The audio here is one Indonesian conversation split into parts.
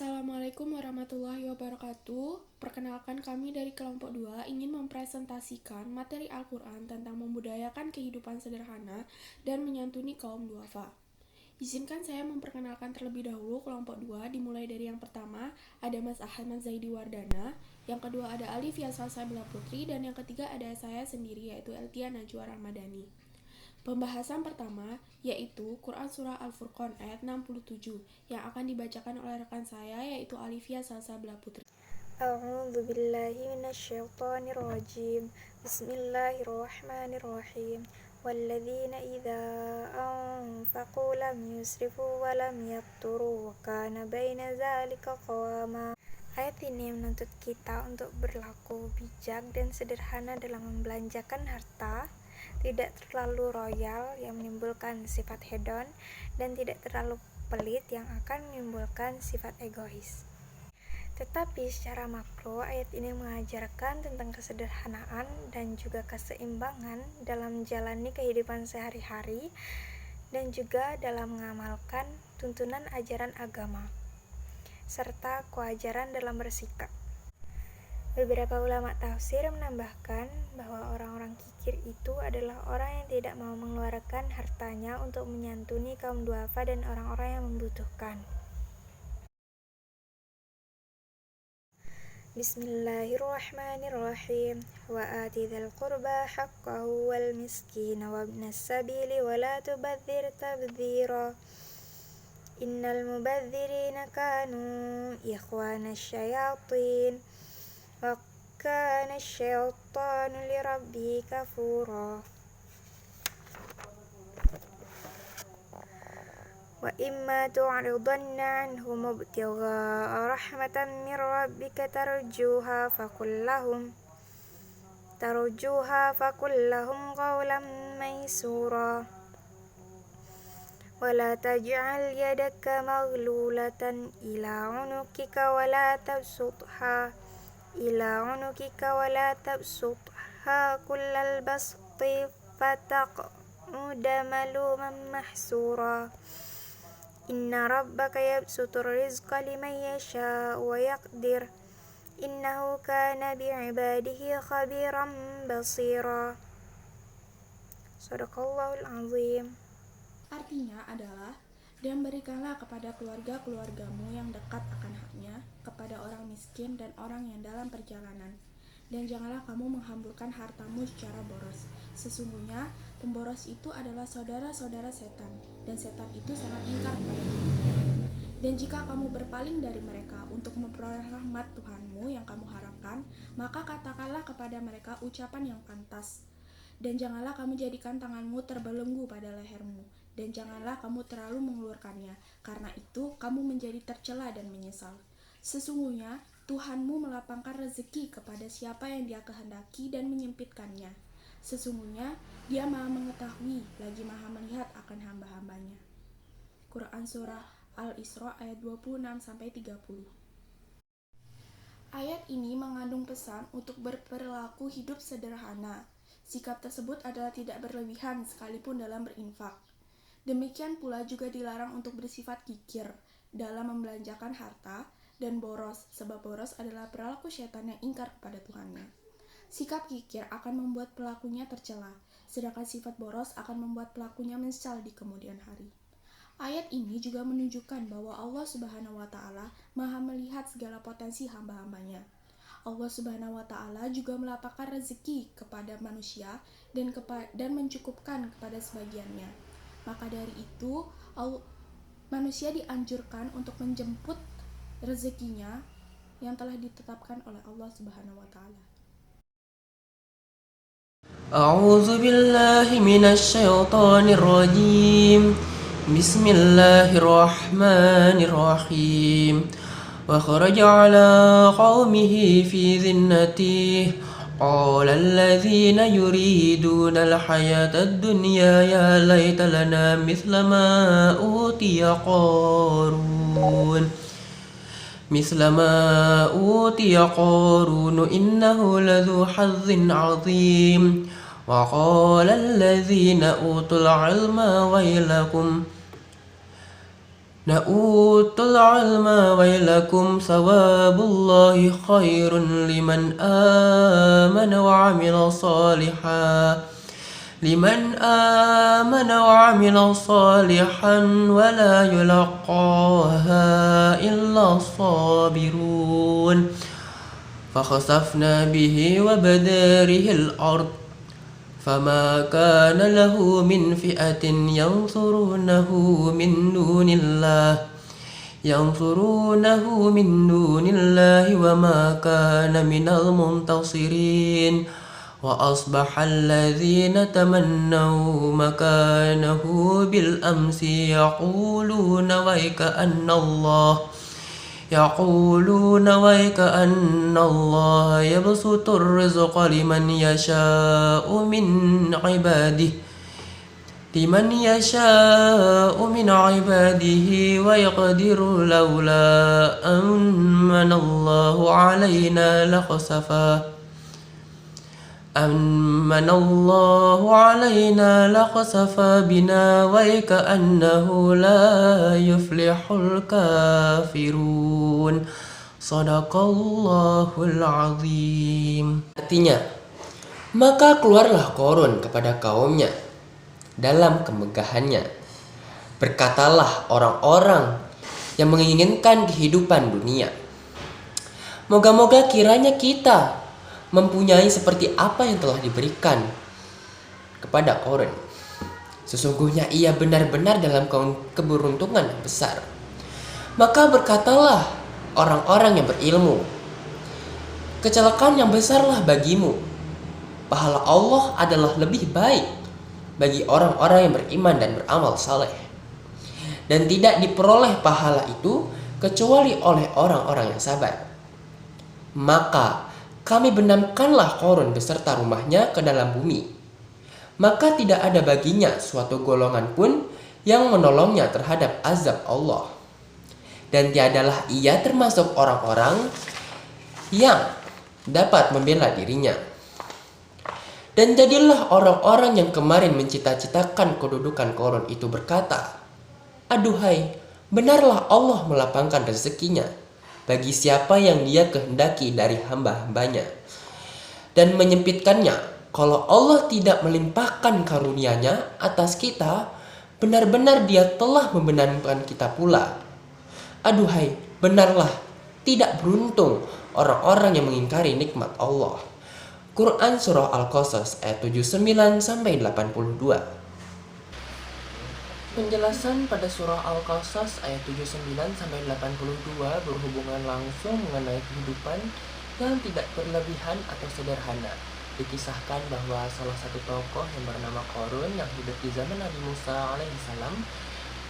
Assalamualaikum warahmatullahi wabarakatuh. Perkenalkan, kami dari kelompok 2 ingin mempresentasikan materi Al-Quran tentang membudayakan kehidupan sederhana dan menyantuni kaum duafa. Izinkan saya memperkenalkan terlebih dahulu kelompok 2, dimulai dari yang pertama ada Mas Ahmad Zaidi Wardana, yang kedua ada Alifia Salsabila Putri, dan yang ketiga ada saya sendiri yaitu Eltia Najwa Rahmadani. Pembahasan pertama yaitu Quran Surah Al-Furqan ayat 67 yang akan dibacakan oleh rekan saya yaitu Alifia Salsabila Putri. A'udzu billahi minasyaitonir rajim. Bismillahirrahmanirrahim. Walladzina idza anfaqu lam yusrifu wa lam yaqturu wa kana baina dzalika qawama. Ayat ini menuntut kita untuk berlaku bijak dan sederhana dalam membelanjakan harta, tidak terlalu royal yang menimbulkan sifat hedon, dan tidak terlalu pelit yang akan menimbulkan sifat egois. Tetapi secara makro, ayat ini mengajarkan tentang kesederhanaan dan juga keseimbangan dalam menjalani kehidupan sehari-hari dan juga dalam mengamalkan tuntunan ajaran agama, serta kewajaran dalam bersikap. Beberapa ulama tafsir menambahkan bahwa orang-orang kikir itu adalah orang yang tidak mau mengeluarkan hartanya untuk menyantuni kaum duafa dan orang-orang yang membutuhkan. Bismillahirrahmanirrahim. Wa ati dzal qurba haqqahu wal miskina wa ibnas sabili wa la tubadzir tabdzira. Innal mubadzirina kanu ikhwanasy syayatin wa kana asy-syaitanu lirabbihi kafura. Wa imma tu'ridanna anhum ibtigha'a rahmatan min rabbika tarjuha faqul lahum qawlan maysura. Wa la taj'al yadaka maghlulatan ila 'unukika wa la tabsutha kullal basti fataq'uda maluman mahsura. Inna rabbaka yabsutur rizqa liman yasha'u wa yaqdir. Innahu kana bi'ibadihi khabiran basira. Shadaqallahul azim. Artinya adalah, dan berikanlah kepada keluarga-keluargamu yang dekat akan haknya, kepada orang miskin dan orang yang dalam perjalanan. Dan janganlah kamu menghamburkan hartamu secara boros. Sesungguhnya pemboros itu adalah saudara-saudara setan, dan setan itu sangat ingkar kepada Tuhan. Dan jika kamu berpaling dari mereka untuk memperoleh rahmat Tuhanmu yang kamu harapkan, maka katakanlah kepada mereka ucapan yang pantas. Dan janganlah kamu jadikan tanganmu terbelenggu pada lehermu, dan janganlah kamu terlalu mengeluarkannya, karena itu kamu menjadi tercela dan menyesal. Sesungguhnya Tuhanmu melapangkan rezeki kepada siapa yang Dia kehendaki dan menyempitkannya. Sesungguhnya Dia Maha mengetahui lagi Maha melihat akan hamba-hambanya. Quran Surah Al-Isra ayat 26-30. Ayat ini mengandung pesan untuk berperilaku hidup sederhana. Sikap tersebut adalah tidak berlebihan sekalipun dalam berinfak. Demikian pula juga dilarang untuk bersifat kikir dalam membelanjakan harta dan boros, sebab boros adalah perilaku syaitan yang ingkar kepada Tuhannya. Sikap kikir akan membuat pelakunya tercela, sedangkan sifat boros akan membuat pelakunya menyesal di kemudian hari. Ayat ini juga menunjukkan bahwa Allah Subhanahu wa Ta'ala Maha melihat segala potensi hamba-hambanya. Allah Subhanahu wa Ta'ala juga melapangkan rezeki kepada manusia dan mencukupkan kepada sebagiannya. Maka dari itu, manusia dianjurkan untuk menjemput rezekinya yang telah ditetapkan oleh Allah Subhanahu wa Ta'ala. A'udzu billahi minasyaitonir rajim. Bismillahirrahmanirrahim. Wa kharaja 'ala qaumihi fi zinnatihi. Qala alladhina yuriduna al-hayata ad-dunya ya laita lana mithla ma utiya Qarun innahu ladhu hazzin 'azim. Wa qala alladhina utul 'ilma wailakum نؤوت العلم ويلكم ثواب الله خير لمن آمن صالحا ولا يلقاها إلا الصابرون فخسفنا به وبداره الأرض فما كان له من فئة ينصرونه من دون الله وما كان من المنتصرين وأصبح الذين تمنوا مكانه بالأمس يقولون ويكأن الله يبسط الرزق لمن يشاء من عباده ويقدر لولا أمن الله علينا لخسف بنا ويكأنه لا يفلح الكافرون Sadaqallahul azim. Artinya, maka keluarlah Qarun kepada kaumnya dalam kemegahannya. Berkatalah orang-orang yang menginginkan kehidupan dunia, moga-moga kiranya kita mempunyai seperti apa yang telah diberikan kepada Qarun. Sesungguhnya ia benar-benar dalam keberuntungan yang besar. Maka berkatalah orang-orang yang berilmu, kecelakaan yang besarlah bagimu. Pahala Allah adalah lebih baik bagi orang-orang yang beriman dan beramal saleh. Dan tidak diperoleh pahala itu kecuali oleh orang-orang yang sabar. Maka kami benamkanlah Qarun beserta rumahnya ke dalam bumi. Maka tidak ada baginya suatu golongan pun yang menolongnya terhadap azab Allah. Dan tiadalah ia termasuk orang-orang yang dapat membela dirinya. Dan jadilah orang-orang yang kemarin mencita-citakan kedudukan Qarun itu berkata, aduhai, benarlah Allah melapangkan rezekinya bagi siapa yang dia kehendaki dari hamba-hambanya, dan menyempitkannya kalau Allah tidak melimpahkan karunia-Nya atas kita, benar-benar dia telah membenamkan kita pula. Aduhai, benarlah tidak beruntung orang-orang yang mengingkari nikmat Allah. Quran Surah Al-Qasas ayat 79-82. Penjelasan pada Surah Al-Qasas ayat 79-82 berhubungan langsung mengenai kehidupan yang tidak berlebihan atau sederhana. Dikisahkan bahwa salah satu tokoh yang bernama Qarun yang hidup di zaman Nabi Musa alaihissalam,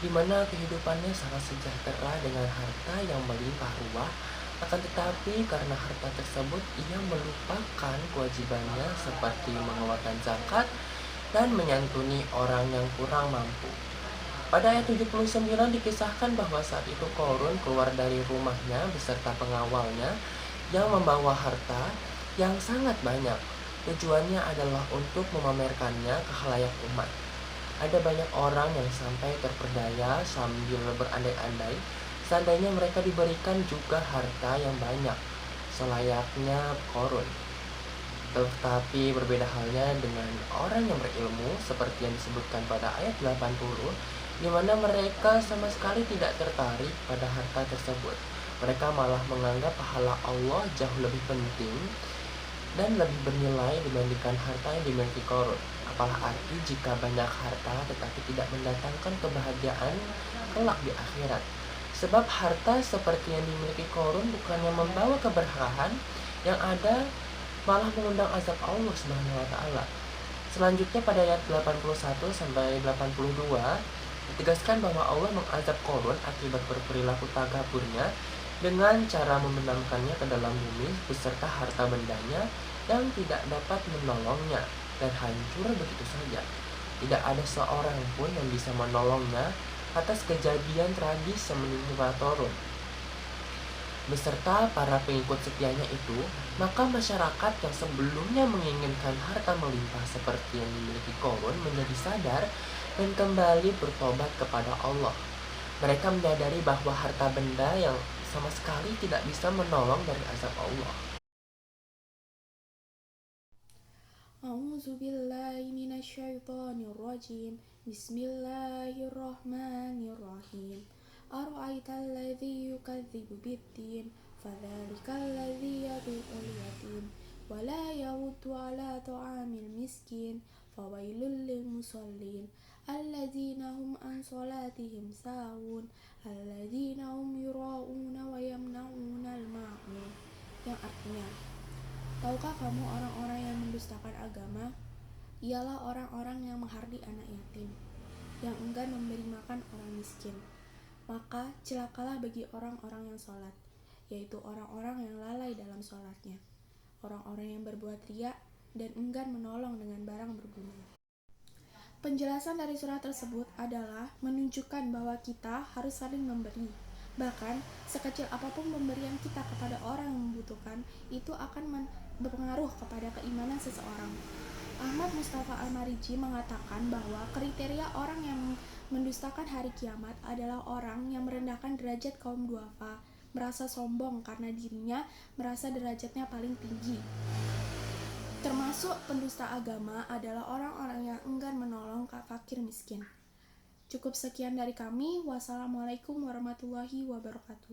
di mana kehidupannya sangat sejahtera dengan harta yang melimpah ruah, akan tetapi karena harta tersebut ia melupakan kewajibannya seperti mengeluarkan zakat dan menyantuni orang yang kurang mampu. Pada ayat 79 dikisahkan bahwa saat itu Qarun keluar dari rumahnya beserta pengawalnya yang membawa harta yang sangat banyak. Tujuannya adalah untuk memamerkannya ke khalayak umat. Ada banyak orang yang sampai terperdaya sambil berandai-andai seandainya mereka diberikan juga harta yang banyak selayaknya Qarun. Tetapi berbeda halnya dengan orang yang berilmu seperti yang disebutkan pada ayat 80, di mana mereka sama sekali tidak tertarik pada harta tersebut. Mereka malah menganggap pahala Allah jauh lebih penting dan lebih bernilai dibandingkan harta yang dimiliki Qarun. Apalah arti jika banyak harta tetapi tidak mendatangkan kebahagiaan kelak di akhirat. Sebab harta seperti yang dimiliki Qarun bukannya membawa keberkahan, yang ada malah mengundang azab Allah Subhanahu wa taala. Selanjutnya pada ayat 81 sampai 82 ditegaskan bahwa Allah mengazab Qarun akibat berperilaku tagaburnya dengan cara membenamkannya ke dalam bumi beserta harta bendanya yang tidak dapat menolongnya dan hancur begitu saja. Tidak ada seorang pun yang bisa menolongnya atas kejadian tragis yang menimpa Qarun beserta para pengikut setianya itu. Maka masyarakat yang sebelumnya menginginkan harta melimpah seperti yang dimiliki Qarun menjadi sadar dan kembali bertobat kepada Allah. Mereka menyadari bahwa harta benda yang sama sekali tidak bisa menolong dari azab Allah. A'udzu billahi minasyaitonir rajim. Bismillahirrahmanirrahim. Ara'aital ladzi yukadzibu biddin fadzalikal ladzi yad'ul yatim wa la yahuddu 'ala ta'amil miskin fawailul lil musallin alladzina hum an salatihim sahun alladzina hum yura'una wa yamna'unal ma'un, yang artinya, tahukah kamu orang-orang yang mendustakan agama? Ialah orang-orang yang menghardik anak yatim, yang enggan memberi makan orang miskin. Maka celakalah bagi orang-orang yang sholat, yaitu orang-orang yang lalai dalam sholatnya, orang-orang yang berbuat riya dan enggan menolong dengan barang berguna. Penjelasan dari surat tersebut adalah menunjukkan bahwa kita harus saling memberi. Bahkan, sekecil apapun pemberian kita kepada orang yang membutuhkan, itu akan berpengaruh kepada keimanan seseorang. Ahmad Mustafa Al-Mariji mengatakan bahwa kriteria orang yang mendustakan hari kiamat adalah orang yang merendahkan derajat kaum duafa, merasa sombong karena dirinya merasa derajatnya paling tinggi. Termasuk pendusta agama adalah orang-orang yang enggan menolong fakir miskin. Cukup sekian dari kami. Wassalamualaikum warahmatullahi wabarakatuh.